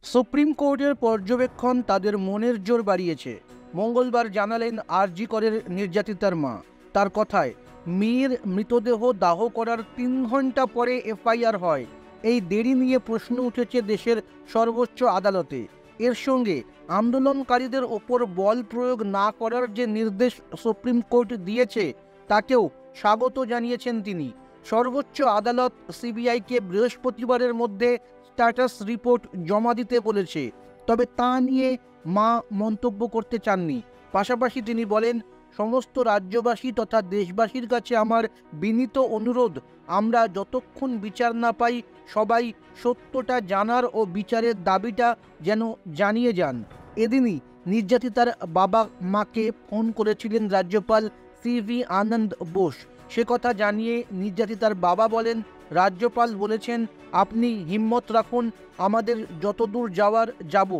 Supreme কোর্টের পর্যবেক্ষণ তাদের মনের জোর বাড়িয়েছে। মঙ্গলবার জানালেন আরজি করের নির্যাতিতার মা। তার কথায়, মেয়ের মৃতদেহ দাহ করার ৩ ঘন্টা পরে এফআইআর হয়। এই দেরি নিয়ে প্রশ্ন উঠেছে দেশের সর্বোচ্চ আদালতে। এর সঙ্গে আন্দোলনকারীদের ওপর বল প্রয়োগ না করার যে নির্দেশ সুপ্রিম কোর্ট দিয়েছে তাকেও স্বাগত জানিয়েছেন তিনি। সর্বোচ্চ আদালত সিবিআইকে বৃহস্পতিবারের মধ্যে স্ট্যাটাস রিপোর্ট জমা দিতে বলেছে, তবে তা নিয়ে মা মন্তব্য করতে চাননি। পাশাপাশি তিনি বলেন, সমস্ত রাজ্যবাসী তথা দেশবাসীর কাছে আমার বিনীত অনুরোধ, আমরা যতক্ষণ বিচার না পাই সবাই সত্যটা জানার ও বিচারের দাবিটা যেন জানিয়ে যান। এদিনই নির্যাতিতার বাবা মাকে ফোন করেছিলেন রাজ্যপাল সিভি আনন্দ বোস। সে কথা জানিয়ে নির্যাতিতার বাবা বলেন, রাজ্যপাল বলেছেন আপনি হিম্মত রাখুন, আমাদের যতদূর যাওয়ার যাব,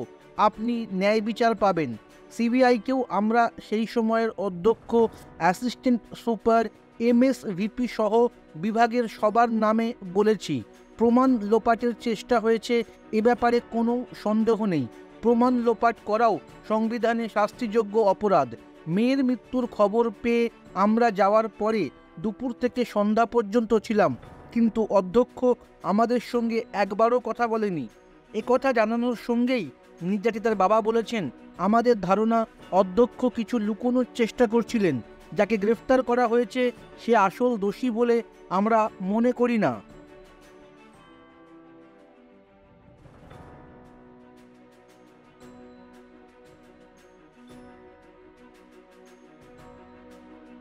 আপনি ন্যায় বিচার পাবেন। সিবিআইকেও আমরা সেই সময়ের অধ্যক্ষ, অ্যাসিস্ট্যান্ট সুপার, এমএসভিপি সহ বিভাগের সবার নামে বলেছি। প্রমাণ লোপাটের চেষ্টা হয়েছে, এ ব্যাপারে কোনো সন্দেহ নেই। প্রমাণ লোপাট করাও সংবিধানে শাস্তিযোগ্য অপরাধ। মেয়ের মৃত্যুর খবর পেয়ে আমরা যাওয়ার পরে দুপুর থেকে সন্ধ্যা পর্যন্ত ছিলাম, কিন্তু অধ্যক্ষ আমাদের সঙ্গে একবারও কথা বলেনি। কথা জানানোর সঙ্গেই নির্যাতিতার বাবা বলেছেন, আমাদের ধারণা অধ্যক্ষ কিছু লুকোনোর চেষ্টা করছিলেন। যাকে গ্রেফতার করা হয়েছে সে আসল দোষী বলে আমরা মনে করি না।